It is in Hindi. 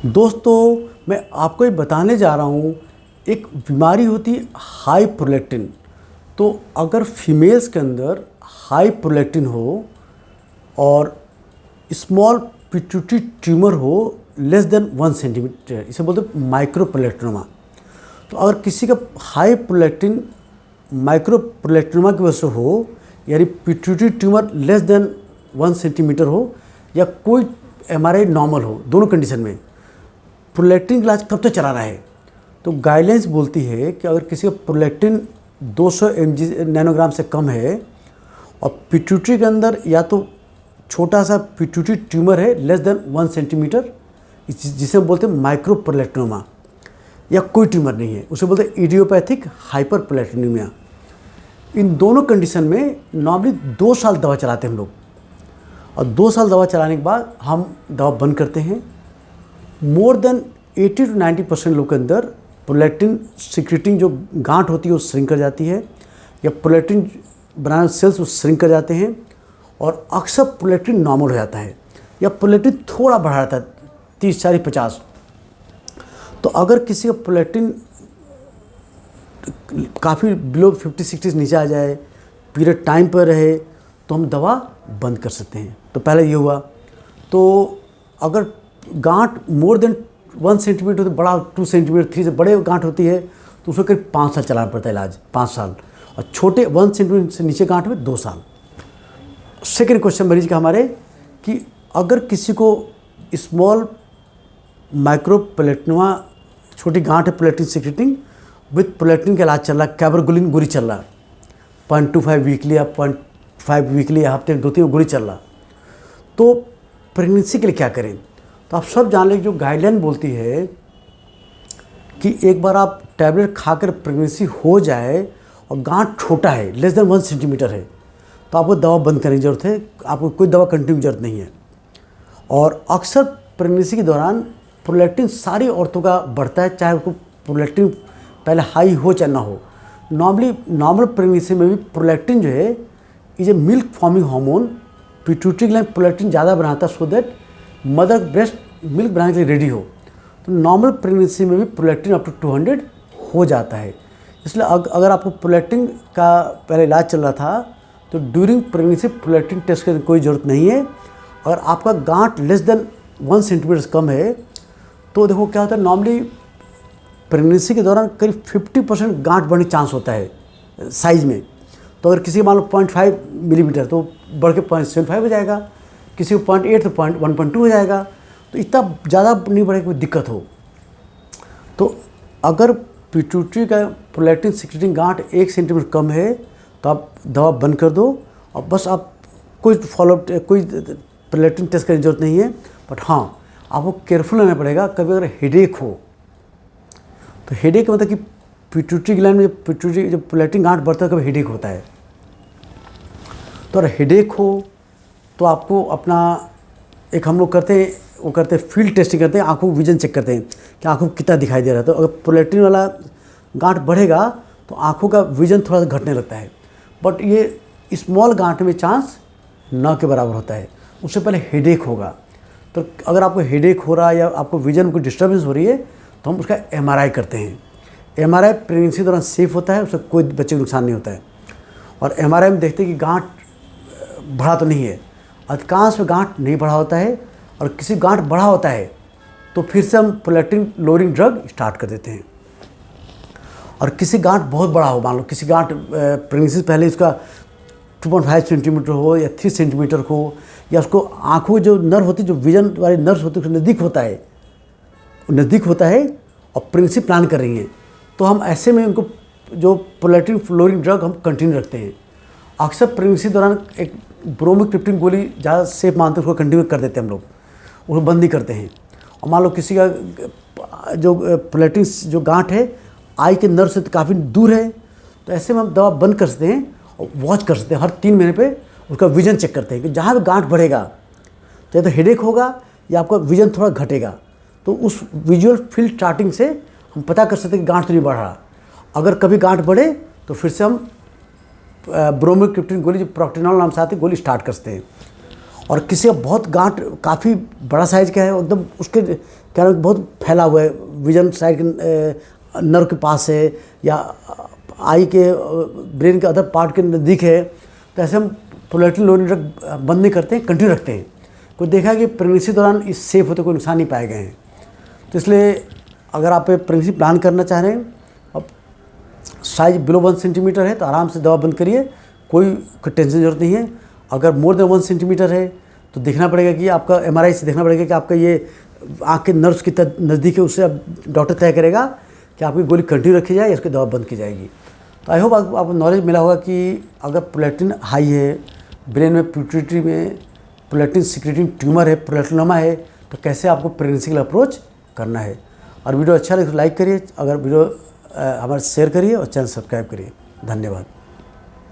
दोस्तों, मैं आपको ये बताने जा रहा हूँ। एक बीमारी होती है हाई प्रोलैक्टिन। तो अगर फीमेल्स के अंदर हाई प्रोलैक्टिन हो और स्मॉल पिट्यूटरी ट्यूमर हो लेस देन 1 सेंटीमीटर, इसे बोलते हैं माइक्रो प्रोलैक्टिनोमा। तो अगर किसी का हाई प्रोलैक्टिन माइक्रो प्रोलैक्टिनोमा की वजह से हो, यानी pituitary tumour less than 1 centimetre हो या कोई एमआरआई नॉर्मल हो, दोनों कंडीशन में प्रोलैक्टिन इलाज कब तक चलाना है। तो गाइडलाइंस बोलती है कि अगर किसी का प्रोलैक्टिन 200 नैनोग्राम से कम है और पिट्यूटरी के अंदर या तो छोटा सा पिट्यूटरी ट्यूमर है लेस देन 1 सेंटीमीटर, जिसे हम बोलते हैं माइक्रो प्रोलैक्टिनोमा, या कोई ट्यूमर नहीं है, उसे बोलते हैं इडियोपैथिक हाइपर प्रोलैक्टिनेमिया। इन दोनों कंडीशन में नॉर्मली 2 साल दवा चलाते हैं हम लोग, और 2 साल दवा चलाने के बाद हम दवा बंद करते हैं। मोर देन 80 to 90% लोग के अंदर प्रोलैक्टिन सिक्रेटिंग जो गांठ होती है वो श्रिंक कर जाती है, या प्रोलैक्टिन बनाने सेल्स वो श्रिंक कर जाते हैं, और अक्सर प्रोलैक्टिन नॉर्मल हो जाता है या प्रोलैक्टिन थोड़ा बढ़ा जाता है 30, 40, 50। तो अगर किसी का प्रोलैक्टिन काफ़ी बिलो 50-60 नीचे आ जाए, पीरियड टाइम पर रहे, तो हम दवा बंद कर सकते हैं। तो पहले ये हुआ। तो अगर गांठ मोर देन 1 सेंटीमीटर, तो बड़ा 2 सेंटीमीटर 3 से बड़े गांठ होती है, तो उसको करीब 5 साल चलाना पड़ता है इलाज, 5 साल। और छोटे 1 सेंटीमीटर से नीचे गांठ में 2 साल। सेकेंड क्वेश्चन मरीज का हमारे कि अगर किसी को स्मॉल माइक्रो प्रोलैक्टिनोमा, छोटी गांठ है प्रोलैक्टिन सिक्रेटिंग, विथ प्रोलैक्टिन का इलाज चल रहा है, कैबरगोलिन गोली चल रहा है 0.25 वीकली या 0.5 वीकली या हफ्ते में 2-3 गोली चल रहा, तो प्रेगनेंसी के लिए क्या करें। तो आप सब जान लें, जो गाइडलाइन बोलती है कि एक बार आप टैबलेट खाकर प्रेगनेंसी हो जाए और गांठ छोटा है लेस देन 1 सेंटीमीटर है, तो आपको दवा बंद करने की ज़रूरत है, आपको कोई दवा कंटिन्यू की ज़रूरत नहीं है। और अक्सर प्रेगनेंसी के दौरान प्रोलैक्टिन सारी औरतों का बढ़ता है, चाहे उसको प्रोलैक्टिन पहले हाई हो चाहे ना हो। नॉर्मल प्रेगनेंसी में भी प्रोलैक्टिन जो है is a milk forming hormone. Pituitary gland prolactin ज़्यादा बनाता है so that mother breast milk बनाने के लिए रेडी हो। तो नॉर्मल प्रेगनेंसी में भी प्रोलैक्टिन अप टू 200 हो जाता है। इसलिए अगर आपको प्रोलैक्टिन का पहले इलाज चल रहा था, तो ड्यूरिंग प्रेगनेंसी प्रोलैक्टिन टेस्ट करने की कोई ज़रूरत नहीं है। अगर आपका गांठ लेस देन 1 सेंटीमीटर से कम है, तो देखो क्या होता है, नॉर्मली प्रेगनेंसी के दौरान करीब 50% गांठ बढ़ने चांस होता है साइज़ में। तो अगर किसी का मान लो 0.5 मिलीमीटर, तो बढ़ के 0.75 हो जाएगा, किसी को 0.8 तो 1.2 हो जाएगा। तो इतना ज़्यादा नहीं बढ़ेगा, कोई दिक्कत हो। तो अगर पिट्यूटरी का प्रोलैक्टिन सिक्रेटिंग गांठ 1 सेंटीमीटर कम है, तो आप दवा बंद कर दो, और बस आप कोई फॉलोअप, कोई प्रोलैक्टिन टेस्ट करने की जरूरत नहीं है। बट हाँ, आपको केयरफुल रहना पड़ेगा। कभी अगर हेडेक हो, तो हेडेक मतलब कि पिट्यूटरी ग्लैंड में पिट्यूटरी जब प्रोलैक्टिन गांठ बढ़ता है, कभी हेडेक होता है। तो अगर हेडेक हो तो आपको अपना एक हम लोग करते हैं, वो करते हैं फील्ड टेस्टिंग करते हैं, आँखों को विजन चेक करते हैं कि आँखों को कितना दिखाई दे रहा है। तो अगर प्रोलैक्टिन वाला गांठ बढ़ेगा तो आँखों का विजन थोड़ा सा घटने लगता है, बट ये स्मॉल गांठ में चांस न के बराबर होता है। उससे पहले हेडेक होगा। तो अगर आपको हेडेक हो रहा है या आपको विजन में कोई डिस्टर्बेंस हो रही है, तो हम उसका एमआरआई करते हैं। एमआरआई प्रेगनेंसी के दौरान सेफ होता है, उससे कोई बच्चे को नुकसान नहीं होता है। और एमआरआई में देखते हैं कि गांठ बढ़ा तो नहीं है। अधिकांश में गांठ नहीं बढ़ा होता है, और किसी गांठ बढ़ा होता है तो फिर से हम प्रोलैक्टिन लोअरिंग ड्रग स्टार्ट कर देते हैं। और किसी गांठ बहुत बड़ा हो, मान लो किसी गांठ प्रेगनेंसी से पहले उसका 2.5 सेंटीमीटर हो या 3 सेंटीमीटर हो, या उसको आँखों जो नर्व होती है, जो विजन वाली नर्व होती है, उसके नज़दीक होता है और प्रेगनेंसी प्लान कर रही हैं, तो हम ऐसे में उनको जो प्रोलैक्टिन फ्लोरिंग ड्रग हम कंटिन्यू रखते हैं। अक्सर प्रेगनेंसी दौरान एक ब्रोमोक्रिप्टिन गोली ज़्यादा सेफ मानते हैं, उसको कंटिन्यू कर देते हैं हम लोग, उसको बंद नहीं करते हैं। और मान लो किसी का जो प्रोलैक्टिन जो गांठ है आई के नर्व से काफ़ी दूर है, तो ऐसे में हम दवा बंद कर सकते हैं और वॉच कर सकते हैं। हर 3 महीने पे उसका विजन चेक करते हैं कि जहाँ भी गांठ बढ़ेगा, तो या तो हेडेक होगा या आपका विजन थोड़ा घटेगा, तो उस विजुअल फील्ड स्टार्टिंग से हम पता कर सकते हैं कि गांठ तो नहीं बढ़ रहा। अगर कभी गांठ बढ़े तो फिर से हम ब्रोमोक्रिप्टिन गोली, जो प्रोक्टिनॉल नाम से आती है, गोली स्टार्ट करते हैं। और किसी का बहुत गांठ काफ़ी बड़ा साइज का है, एकदम उसके क्या नाम बहुत फैला हुआ है, विजन साइड के नर्व के पास है या आई के ब्रेन के अदर पार्ट के नज़दीक है, तो ऐसे हम प्रोलैक्टिन लोअरिंग ड्रग बंद नहीं करते हैं, कंटिन्यू रखते हैं। कोई देखा है कि प्रेगनेंसी दौरान इस सेफ होते कोई नुकसान नहीं पाए गए हैं। तो इसलिए अगर आप प्रेगनेंसी प्लान करना चाह रहे हैं, अब साइज बिलो 1 सेंटीमीटर है तो आराम से दवा बंद करिए, कोई टेंशन की जरूरत नहीं है। अगर मोर देन 1 सेंटीमीटर है तो देखना पड़ेगा कि आपका MRI से देखना पड़ेगा कि आपका ये आँख के नर्व्स की नज़दीक है, उससे अब डॉक्टर तय करेगा कि आपकी गोली कंटिन्यू रखी जाए या उसकी दवा बंद की जाएगी। तो आई होप आपको नॉलेज मिला होगा कि अगर प्रोलैक्टिन हाई है, ब्रेन में पिट्यूटरी में प्रोलैक्टिन सिक्रेटिंग ट्यूमर है, प्रोलैक्टिनोमा है, तो कैसे आपको प्रेगनेंसी के लिए अप्रोच करना है। और वीडियो अच्छा लगे तो लाइक करिए, अगर वीडियो हमारे शेयर करिए और चैनल सब्सक्राइब करिए। धन्यवाद।